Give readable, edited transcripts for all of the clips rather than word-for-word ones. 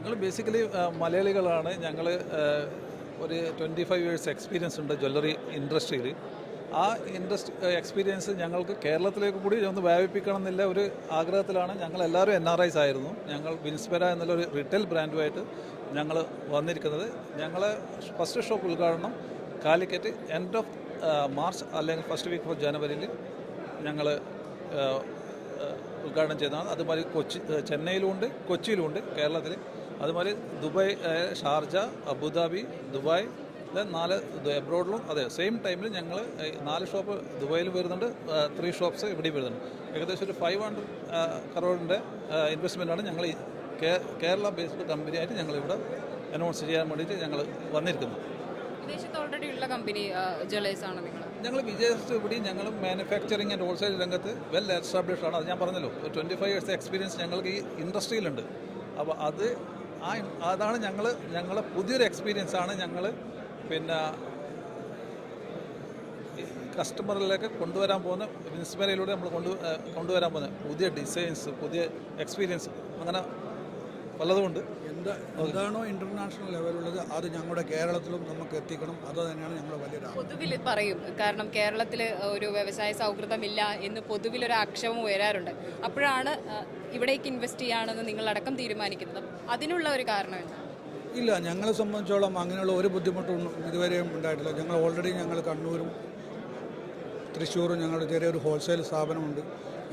ഞങ്ങൾ ബേസിക്കലി മലയാളികളാണ്. ഞങ്ങൾ ഒരു 25 ഇയേഴ്സ് എക്സ്പീരിയൻസ് ഉണ്ട് ജ്വല്ലറി ഇൻഡസ്ട്രിയിൽ. ആ എക്സ്പീരിയൻസ് ഞങ്ങൾക്ക് കേരളത്തിലേക്ക് കൂടി ഒന്ന് വ്യാപിപ്പിക്കണം എന്നുള്ള ഒരു ആഗ്രഹത്തിലാണ്. ഞങ്ങളെല്ലാവരും NRIs ആയിരുന്നു. ഞങ്ങൾ വിൻസ്പെര എന്നുള്ളൊരു റീറ്റെയിൽ ബ്രാൻഡുമായിട്ട് ഞങ്ങൾ വന്നിരിക്കുന്നത്. ഞങ്ങളെ ഫസ്റ്റ് ഷോപ്പ് ഉദ്ഘാടനം കാലിക്കറ്റ് എൻഡ് ഓഫ് മാർച്ച് അല്ലെങ്കിൽ ഫസ്റ്റ് വീക്ക് ഓഫ് ജനുവരിയിൽ ഞങ്ങൾ ഉദ്ഘാടനം ചെയ്യുന്നതാണ്. അതുമാതിരി ചെന്നൈയിലുമുണ്ട്, കൊച്ചിയിലുമുണ്ട്, കേരളത്തിൽ. അതുമാതിരി ദുബായ്, ഷാർജ, അബുദാബി, ദുബായ്, 4 എബ്രോഡിലും അതെ സെയിം ടൈമിൽ ഞങ്ങൾ 4 ഷോപ്പ് ദുബായിൽ വരുന്നുണ്ട്, 3 ഷോപ്സ് ഇവിടെയും വരുന്നുണ്ട്. ഏകദേശം ഒരു 500 crore ഇൻവെസ്റ്റ്മെൻറ്റാണ് ഞങ്ങൾ കേരള ബേസ്ഡ് കമ്പനിയായിട്ട് ഞങ്ങളിവിടെ അനൗൺസ് ചെയ്യാൻ വേണ്ടിയിട്ട് ഞങ്ങൾ വന്നിരിക്കുന്നത്. വിദേശത്ത് ഓൾറെഡി ഉള്ള കമ്പനി ജ്വല്ലേഴ്സ് ആണ് നിങ്ങൾ? ഞങ്ങൾ വിദേശത്ത് ഇവിടെ ഞങ്ങൾ മാനുഫാക്ചറിങ് ആൻഡ് ഹോൾസെയിൽ രംഗത്ത് വെൽ എസ്റ്റാബ്ലിഷ്ഡ് ആണ്. അത് ഞാൻ പറഞ്ഞല്ലോ, 25 ഇയേഴ്സ് എക്സ്പീരിയൻസ് ഞങ്ങൾക്ക് ഈ ഇൻഡസ്ട്രിയിലുണ്ട്. അപ്പോൾ അതാണ് ഞങ്ങളെ പുതിയൊരു എക്സ്പീരിയൻസ് ആണ് ഞങ്ങൾ പിന്നെ കസ്റ്റമറിലേക്ക് കൊണ്ടുവരാൻ പോകുന്ന വിൻസ്പെരയിലൂടെ നമ്മൾ കൊണ്ടുവരാൻ പോകുന്ന പുതിയ ഡിസൈൻസ്, പുതിയ എക്സ്പീരിയൻസ്, അങ്ങനെ പലതുമുണ്ട്. എന്താണോ ഇന്റർനാഷണൽ ലെവലുള്ളത് അത് ഞങ്ങളുടെ കേരളത്തിലും നമുക്ക് എത്തിക്കണം. അത് തന്നെയാണ് ഞങ്ങളുടെ വലിയ പൊതുവിൽ പറയും. കാരണം കേരളത്തിൽ ഒരു വ്യവസായ സൗഹൃദമില്ല എന്ന് പൊതുവിലൊരു ആക്ഷേപം ഉയരാറുണ്ട്. അപ്പോഴാണ് ഇവിടേക്ക് ഇൻവെസ്റ്റ് ചെയ്യാണെന്ന് നിങ്ങളടക്കം തീരുമാനിക്കുന്നത്. അതിനുള്ള ഒരു കാരണം എന്താ? ഇല്ല, ഞങ്ങളെ സംബന്ധിച്ചോളം അങ്ങനെയുള്ള ഒരു ബുദ്ധിമുട്ടും ഇതുവരെയും ഉണ്ടായിട്ടില്ല. ഞങ്ങൾ കണ്ണൂരും തൃശ്ശൂരും ഞങ്ങളുടെ ചെറിയൊരു ഹോൾസെയിൽ സ്ഥാപനമുണ്ട്.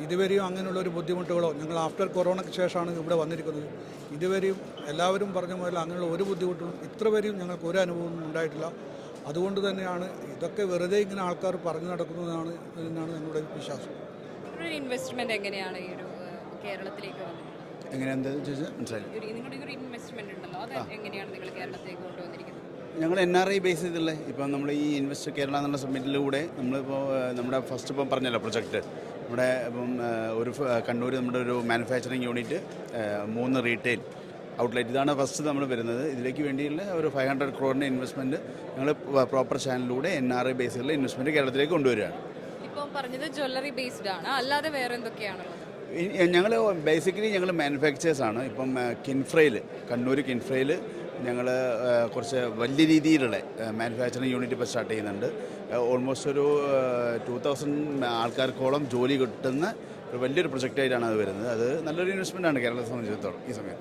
ഇതുവരെയും അങ്ങനെയുള്ള ഒരു ബുദ്ധിമുട്ടുകളോ, ഞങ്ങൾ ആഫ്റ്റർ കൊറോണയ്ക്ക് ശേഷമാണ് ഇവിടെ വന്നിരിക്കുന്നത്. ഇതുവരെയും എല്ലാവരും പറഞ്ഞ പോലെ അങ്ങനെയുള്ള ഒരു ബുദ്ധിമുട്ടും ഇത്ര വരെയും ഞങ്ങൾക്ക് ഒരു അനുഭവം ഉണ്ടായിട്ടില്ല. അതുകൊണ്ട് തന്നെയാണ് ഇതൊക്കെ വെറുതെ ഇങ്ങനെ ആൾക്കാർ പറഞ്ഞു നടക്കുന്നതാണ് എന്നാണ് ഞങ്ങളുടെ വിശ്വാസം. ഒരു ഇൻവെസ്റ്റ്മെന്റ് എങ്ങനെയാണ് ഈ ഒരു കേരളത്തിലേക്ക് വന്നത്? നിങ്ങളുടെ ഒരു ഇൻവെസ്റ്റ്മെന്റ് ഉണ്ടല്ലോ, അത് എങ്ങനെയാണ് നിങ്ങൾ കേരളത്തിലേക്ക് കൊണ്ടുവന്നിരിക്കുന്നത്? ഞങ്ങൾ NRI ബേസ് ചെയ്തുള്ള ഇപ്പം നമ്മൾ ഈ ഇൻവെസ്റ്റ് കേരള എന്നുള്ള സബ്മിറ്റിലൂടെ നമ്മളിപ്പോൾ നമ്മുടെ ഫസ്റ്റ് ഇപ്പം പറഞ്ഞല്ലോ പ്രൊജക്റ്റ് നമ്മുടെ ഇപ്പം ഒരു കണ്ണൂർ നമ്മുടെ ഒരു മാനുഫാക്ചറിങ് യൂണിറ്റ്, 3 റീറ്റെയിൽ ഔട്ട്ലെറ്റ്, ഇതാണ് ഫസ്റ്റ് നമ്മൾ വരുന്നത്. ഇതിലേക്ക് വേണ്ടിയുള്ള ഒരു 500 crore ഇൻവെസ്റ്റ്മെൻറ്റ് ഞങ്ങൾ പ്രോപ്പർ ചാനലിലൂടെ NRI ബേസിലുള്ള ഇൻവെസ്റ്റ്മെൻറ്റ് കേരളത്തിലേക്ക് കൊണ്ടുവരികയാണ്. ഇപ്പം പറഞ്ഞത് ജ്വല്ലറി ബേസ്ഡ് ആണ്, അല്ലാതെ വേറെ എന്തൊക്കെയാണ്? ഞങ്ങൾ ബേസിക്കലി ഞങ്ങൾ മാനുഫാക്ചേഴ്സാണ്. ഇപ്പം കണ്ണൂർ കിൻഫ്രയിൽ ഞങ്ങൾ കുറച്ച് വലിയ രീതിയിലുള്ള മാനുഫാക്ചറിങ് യൂണിറ്റ് ഇപ്പോൾ സ്റ്റാർട്ട് ചെയ്യുന്നുണ്ട്. ഓൾമോസ്റ്റ് ഒരു 2000 ആൾക്കാർക്കോളം ജോലി കിട്ടുന്ന ഒരു വലിയൊരു പ്രൊജക്റ്റായിട്ടാണ് അത് വരുന്നത്. അത് നല്ലൊരു ഇൻവെസ്റ്റ്മെൻറ്റാണ് കേരളത്തെ സംബന്ധിച്ചിടത്തോളം ഈ സമയത്ത്.